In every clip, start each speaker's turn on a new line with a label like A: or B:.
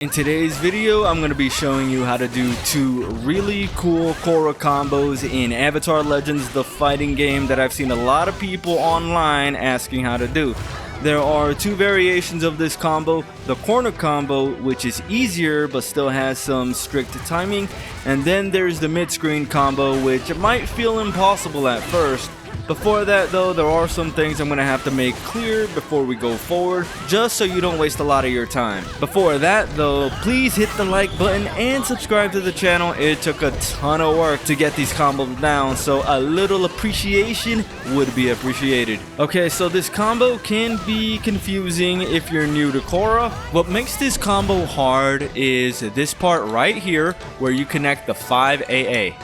A: In today's video, I'm going to be showing you how to do two really cool Korra combos in Avatar Legends, the fighting game that I've seen a lot of people online asking how to do. There are two variations of this combo, the corner combo, which is easier but still has some strict timing, and then there's the mid-screen combo, which might feel impossible at first. Before that though, there are some things I'm going to have to make clear before we go forward, just so you don't waste a lot of your time. Before that though, please hit the like button and subscribe to the channel. It took a ton of work to get these combos down, so a little appreciation would be appreciated. Okay, so this combo can be confusing if you're new to Korra. What makes this combo hard is this part right here where you connect the 5AA.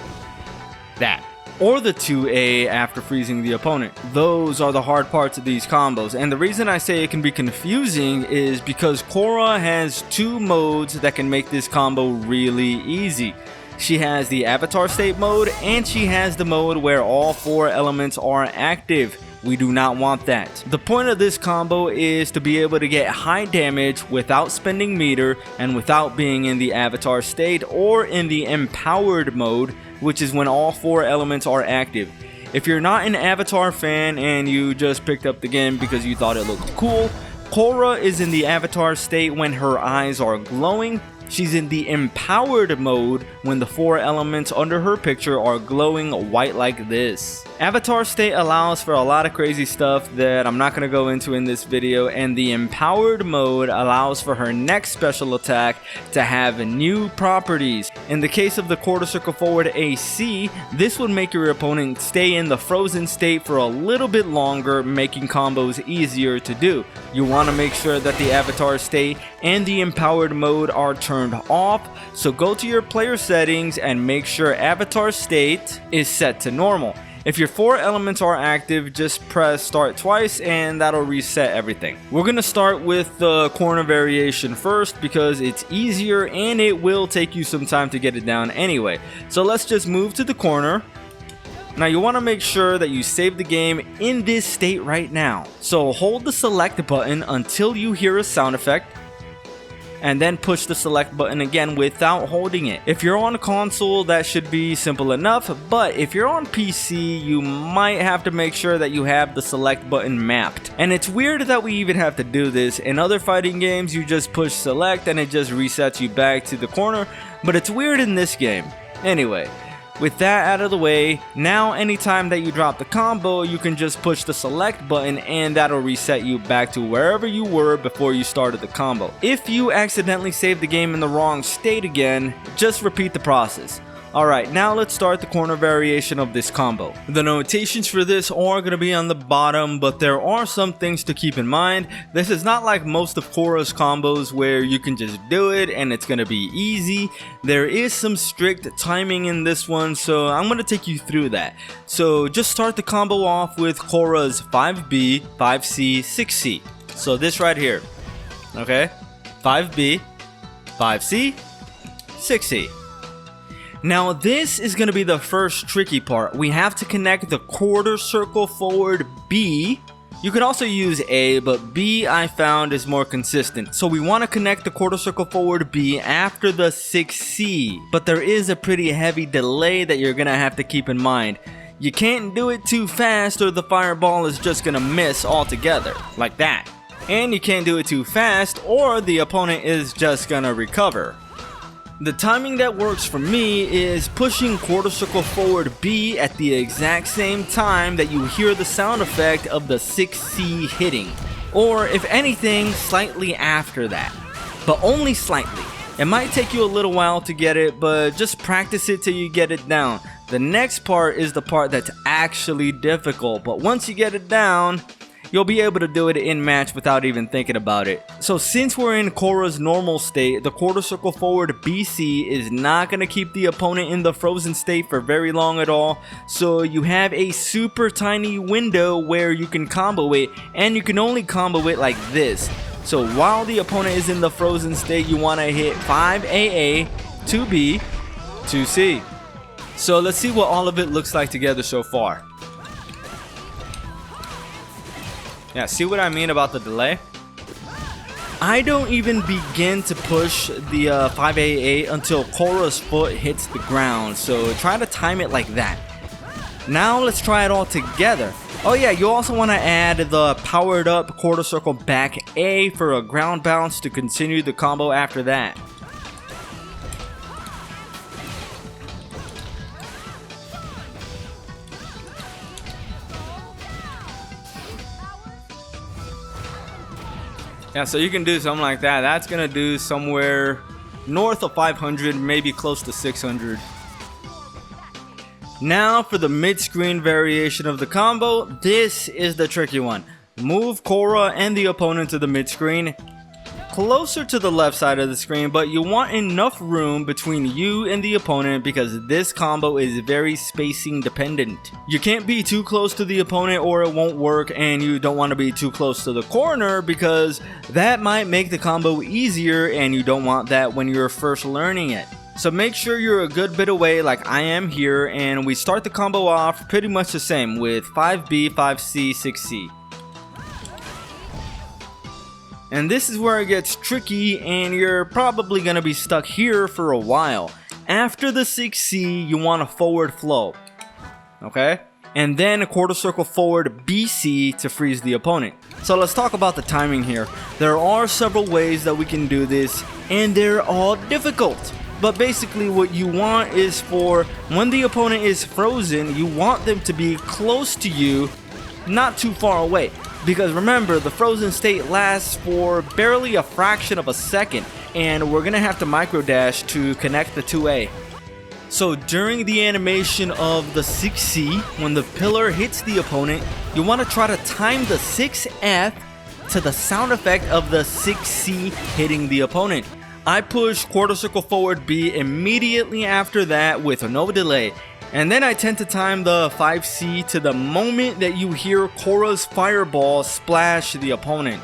A: That. Or the 2A after freezing the opponent. Those are the hard parts of these combos, and the reason I say it can be confusing is because Korra has two modes that can make this combo really easy. She has the Avatar State mode, and she has the mode where all four elements are active. We do not want that. The point of this combo is to be able to get high damage without spending meter and without being in the Avatar State or in the Empowered mode, which is when all four elements are active. If you're not an Avatar fan and you just picked up the game because you thought it looked cool, Korra is in the Avatar State when her eyes are glowing. She's in the Empowered mode when the four elements under her picture are glowing white like this. Avatar State allows for a lot of crazy stuff that I'm not going to go into in this video, and the Empowered mode allows for her next special attack to have new properties. In the case of the quarter circle forward AC, this would make your opponent stay in the frozen state for a little bit longer, making combos easier to do. You want to make sure that the Avatar State and the Empowered mode are turned off, so go to your player settings and make sure Avatar State is set to normal. If your four elements are active, just press start twice and that'll reset everything. We're going to start with the corner variation first because it's easier and it will take you some time to get it down anyway. So let's just move to the corner. Now you want to make sure that you save the game in this state right now. So hold the select button until you hear a sound effect, and then push the select button again without holding it. If you're on a console, that should be simple enough, but if you're on PC, you might have to make sure that you have the select button mapped. And it's weird that we even have to do this. In other fighting games, you just push select and it just resets you back to the corner, but it's weird in this game. Anyway, with that out of the way, now anytime that you drop the combo, you can just push the select button and that'll reset you back to wherever you were before you started the combo. If you accidentally save the game in the wrong state again, just repeat the process. Alright, now let's start the corner variation of this combo. The notations for this are going to be on the bottom, but there are some things to keep in mind. This is not like most of Korra's combos where you can just do it and it's going to be easy. There is some strict timing in this one, so I'm going to take you through that. So just start the combo off with Korra's 5B, 5C, 6C. So this right here, okay? 5B, 5C, 6C. Now this is going to be the first tricky part. We have to connect the quarter circle forward B. You could also use A, but B I found is more consistent. So we want to connect the quarter circle forward B after the 6C. But there is a pretty heavy delay that you're going to have to keep in mind. You can't do it too fast or the fireball is just going to miss altogether, like that. And you can't do it too fast or the opponent is just going to recover. The timing that works for me is pushing quarter circle forward B at the exact same time that you hear the sound effect of the 6C hitting. Or if anything, slightly after that. But only slightly. It might take you a little while to get it, but just practice it till you get it down. The next part is the part that's actually difficult, but once you get it down, you'll be able to do it in match without even thinking about it. So since we're in Korra's normal state, the quarter circle forward BC is not going to keep the opponent in the frozen state for very long at all. So you have a super tiny window where you can combo it, and you can only combo it like this. So while the opponent is in the frozen state, you want to hit 5AA, 2B, 2C. So let's see what all of it looks like together so far. Yeah, see what I mean about the delay? I don't even begin to push the 5AA until Korra's foot hits the ground, so try to time it like that. Now let's try it all together. Oh yeah, you also want to add the powered up quarter circle back A for a ground bounce to continue the combo after that. Yeah, so you can do something like that. That's gonna do somewhere north of 500, maybe close to 600. Now for the mid-screen variation of the combo, this is the tricky one. Move Korra and the opponent to the mid-screen, closer to the left side of the screen, but you want enough room between you and the opponent because this combo is very spacing dependent. You can't be too close to the opponent or it won't work, and you don't want to be too close to the corner because that might make the combo easier and you don't want that when you're first learning it. So make sure you're a good bit away like I am here, and we start the combo off pretty much the same with 5B, 5C, 6C. And this is where it gets tricky and you're probably going to be stuck here for a while. After the 6C, you want a forward flow. Okay? And then a quarter circle forward BC to freeze the opponent. So let's talk about the timing here. There are several ways that we can do this and they're all difficult. But basically what you want is for when the opponent is frozen, you want them to be close to you, not too far away. Because remember, the frozen state lasts for barely a fraction of a second, and we're gonna have to micro dash to connect the 2A. So during the animation of the 6C, when the pillar hits the opponent, you want to try to time the 6F to the sound effect of the 6C hitting the opponent. I push quarter circle forward B immediately after that with no delay. And then I tend to time the 5C to the moment that you hear Korra's fireball splash the opponent.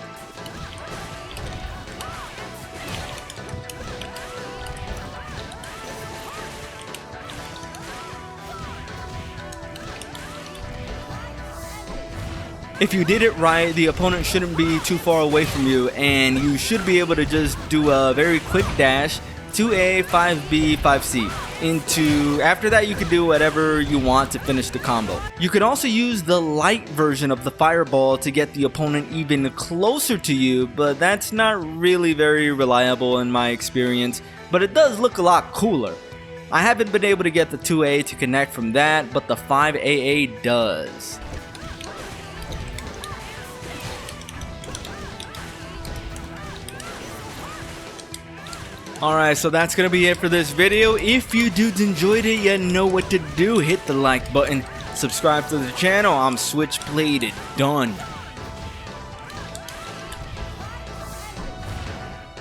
A: If you did it right, the opponent shouldn't be too far away from you, and you should be able to just do a very quick dash 2A, 5B, 5C into. After that, you can do whatever you want to finish the combo. You can also use the light version of the fireball to get the opponent even closer to you, but that's not really very reliable in my experience, but it does look a lot cooler. I haven't been able to get the 2A to connect from that, but the 5AA does. Alright, so that's going to be it for this video. If you dudes enjoyed it, you know what to do. Hit the like button, subscribe to the channel. I'm SwitchPlayed. Done.